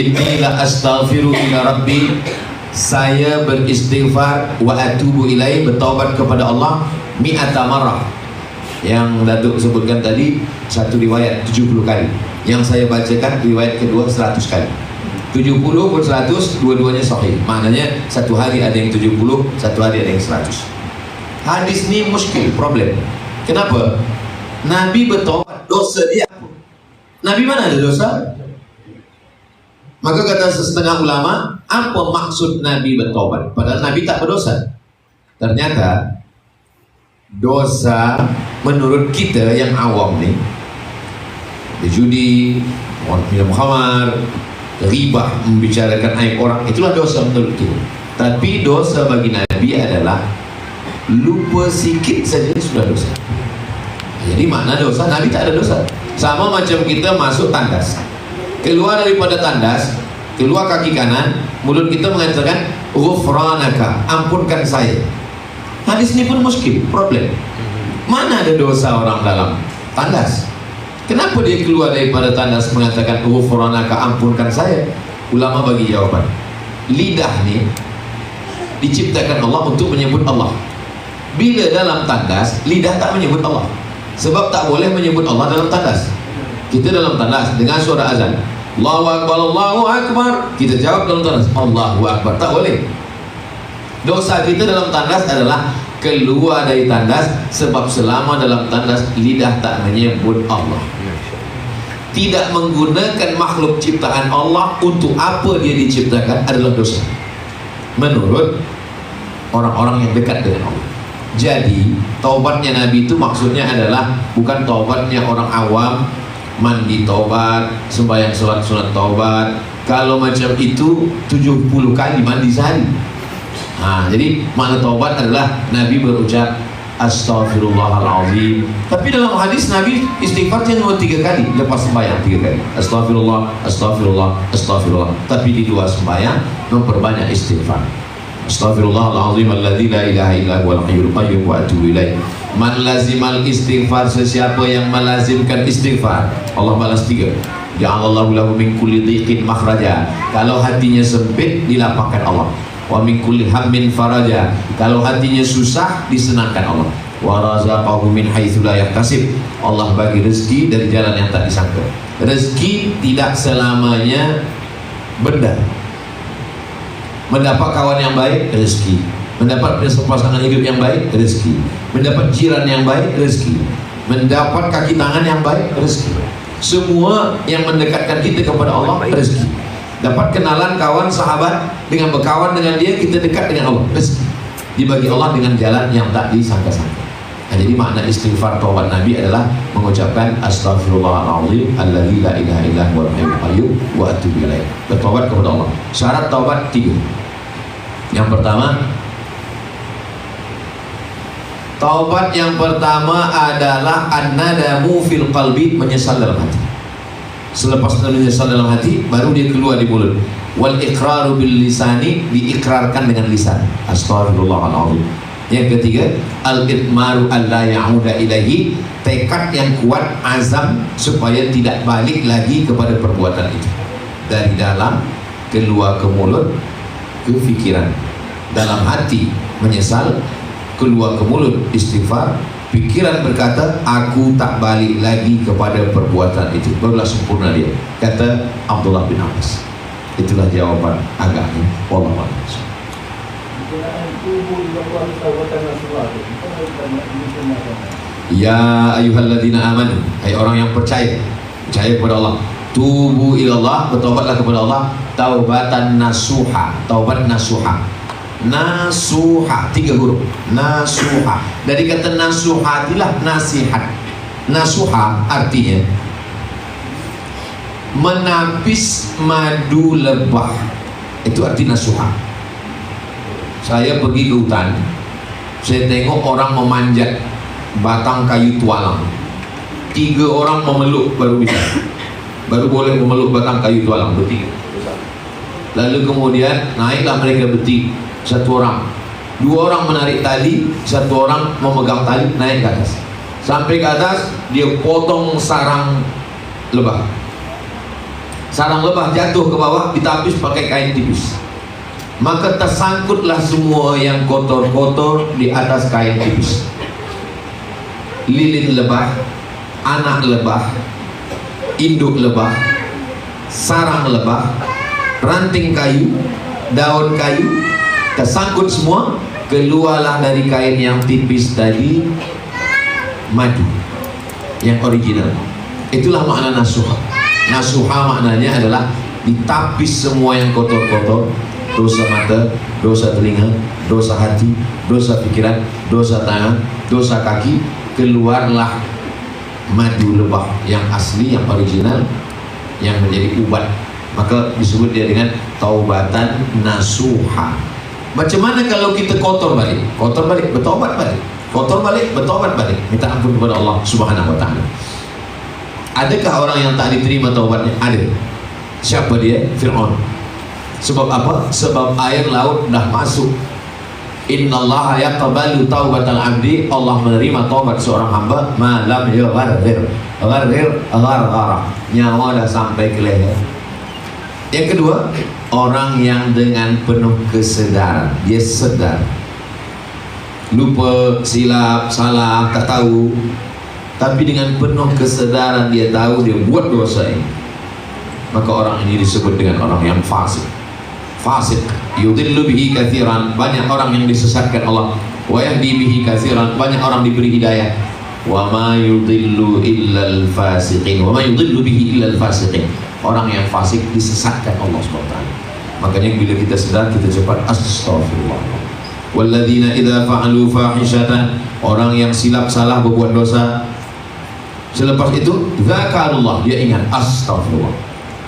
Inni la astaghfiru ila rabbi, saya beristighfar wa atubu ilaihi, bertaubat kepada Allah mi'ata marrah. Yang Datuk sebutkan tadi satu riwayat 70 kali. Yang saya bacakan riwayat kedua 100 kali. 70 pun 100, dua-duanya sahih. Maknanya satu hari ada yang 70, satu hari ada yang 100. Hadis ni muskil, problem. Kenapa? Nabi bertaubat, dosa dia apa? Nabi mana ada dosa? Maka kata setengah ulama, apa maksud Nabi bertaubat? Padahal Nabi tak berdosa. Ternyata dosa menurut kita yang awam ni, berjudi, minum khamar, ribah, membicarakan aib orang, itulah dosa menurut kita. Tapi dosa bagi Nabi adalah lupa sikit saja sudah dosa. Jadi makna dosa, Nabi tak ada dosa. Sama macam kita masuk tandas, keluar daripada tandas, keluar kaki kanan, mulut kita mengatakan ghufranaka, ampunkan saya. Hadis ini pun muskil, problem. Mana ada dosa orang dalam tandas? Kenapa dia keluar daripada tandas mengatakan ghufranaka, ampunkan saya? Ulama bagi jawaban. Lidah ni diciptakan Allah untuk menyebut Allah. Bila dalam tandas, lidah tak menyebut Allah. Sebab tak boleh menyebut Allah dalam tandas. Kita dalam tandas dengan suara azan, Allahu Akbar, Allahu Akbar, kita jawab dalam tandas, Allahu Akbar. Tak boleh. Dosa kita dalam tandas adalah keluar dari tandas, sebab selama dalam tandas lidah tak menyebut Allah, tidak menggunakan makhluk ciptaan Allah untuk apa dia diciptakan, adalah dosa menurut orang-orang yang dekat dengan Allah. Jadi taubatnya Nabi itu maksudnya adalah bukan taubatnya orang awam, mandi taubat, sembahyang sholat sunat taubat. Kalau macam itu 70 kali mandi sehari. Jadi makna taubat adalah Nabi berucap astaghfirullahalazim. Tapi dalam hadis Nabi istighfarnya cuma 3 kali lepas sembahyang, 3 kali. Astagfirullah, astagfirullah, astagfirullah. Tapi di luar sembahyang memperbanyak istighfar. Astaghfirullahalazim alladzi la ilaha illa huwal hayyul qayyum wa atubu ilaih. Man lazimal istighfar, sesiapa yang melazimkan istighfar, Allah balas 3. Ja'alallahu lahu min kulli dhiqin makhraja. Kalau hatinya sempit, dilapangkan Allah. Wa min kulli hammin faraja. Kalau hatinya susah, disenangkan Allah. Wa razaqahu min haitsu la yahtasib. Allah bagi rezeki dari jalan yang tak disangka. Rezeki tidak selamanya benda. Mendapat kawan yang baik, rezeki. Mendapat pasangan hidup yang baik, rezeki. Mendapat jiran yang baik, rezeki. Mendapat kaki tangan yang baik, rezeki. Semua yang mendekatkan kita kepada Allah, rezeki. Dapat kenalan kawan, sahabat, dengan berkawan dengan dia, kita dekat dengan Allah, rezeki. Dibagi Allah dengan jalan yang tak disangka-sangka. Jadi makna istighfar taubat Nabi adalah mengucapkan astaghfirullahalazim alladzi la ilaha illa huwal hayyul qayyum wa atubu ilaih. Bertaubat kepada Allah. Syarat taubat 3. Yang pertama, taubat yang pertama adalah an-nadamu fil qalbi, menyesal dalam hati. Selepas menyesal dalam hati, baru dia keluar di mulut. Wal iqraru bil lisani, diikrarkan dengan lisan. Astaghfirullahalazim. Yang ketiga, al-itmaru alla ya'uda ilaihi, tekad yang kuat, azam supaya tidak balik lagi kepada perbuatan itu. Dari dalam keluar ke mulut, ke fikiran. Dalam hati menyesal, keluar ke mulut istighfar, pikiran berkata aku tak balik lagi kepada perbuatan itu. Barulah sempurna dia, kata Abdullah bin Abbas. Itulah jawaban agaknya. Wallahu a'lam. Ya ayyuhalladzina amanu, hai orang yang percaya kepada Allah, tubu ilallah, bertaubatlah kepada Allah, taubatan nasuha, taubat nasuha. Nasuha, 3 huruf, nasuha. Dari kata nasuha itulah nasihat. Nasuha artinya menapis madu lebah, itu arti nasuha. Saya pergi ke hutan, saya tengok orang memanjat batang kayu tualang. 3 orang memeluk baru bisa, baru boleh memeluk batang kayu tualang, bertiga. Lalu kemudian naiklah mereka bertiga, 1 orang, 2 orang menarik tali, 1 orang memegang tali, naik ke atas. Sampai ke atas, dia potong sarang lebah. sarang lebah jatuh ke bawah, ditapis pakai kain tipis, maka tersangkutlah semua yang kotor-kotor di atas kain tipis. Lilin lebah, anak lebah, induk lebah, sarang lebah, ranting kayu, daun kayu, tersangkut semua. Keluarlah dari kain yang tipis tadi madu yang original. Itulah makna nasuha. Nasuha maknanya adalah ditapis semua yang kotor-kotor, dosa mata, dosa telinga, dosa hati, dosa pikiran, dosa tangan, dosa kaki. Keluarlah madu lebah yang asli, yang original, yang menjadi ubat. Maka disebut dia dengan taubatan nasuha. Macam mana kalau kita kotor balik? Kotor balik, bertaubat balik. Kotor balik, bertaubat balik. Minta ampun kepada Allah Subhanahu wa ta'ala. Adakah orang yang tak diterima taubatnya? Ada. Siapa dia? Fir'aun. Sebab apa? Sebab air laut dah masuk. Innallaha yaqbalu taubatal abdi. Allah menerima taubat seorang hamba malam yugharghir. Gharghir, gharghara. Nyawa dah sampai ke leher. Yang kedua, orang yang dengan penuh kesadaran, dia sedar, lupa, silap, salah, tak tahu, tapi dengan penuh kesadaran dia tahu dia buat dosa ini, maka orang ini disebut dengan orang yang fasik. Fasik, yudillu bihi katsiran, banyak orang yang disesatkan Allah, wa yahdi bihi katsiran, banyak orang diberi hidayah. Wa ma yudillu illal fasiqin, wa ma yudillu bihi illal fasiqin. Orang yang fasik disesatkan Allah SWT. Makanya bila kita sedar, kita cepat astaghfirullah. Walladzina idza fa'alu fahishatan, orang yang silap salah berbuat dosa, selepas itu zakarullah, dia ingat astaghfirullah.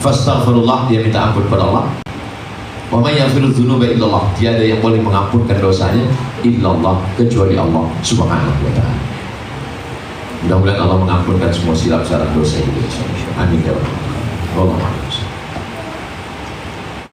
Fastaghfirullah, dia minta ampun kepada Allah. Wa may yaghfiru dzunuba illallah, tiada yang boleh mengampunkan dosanya illallah, kecuali Allah Subhanahu wa ta'ala. Mudah-mudahan Allah mengampunkan semua silap salah dosa kita. Amin ya rabbal alamin.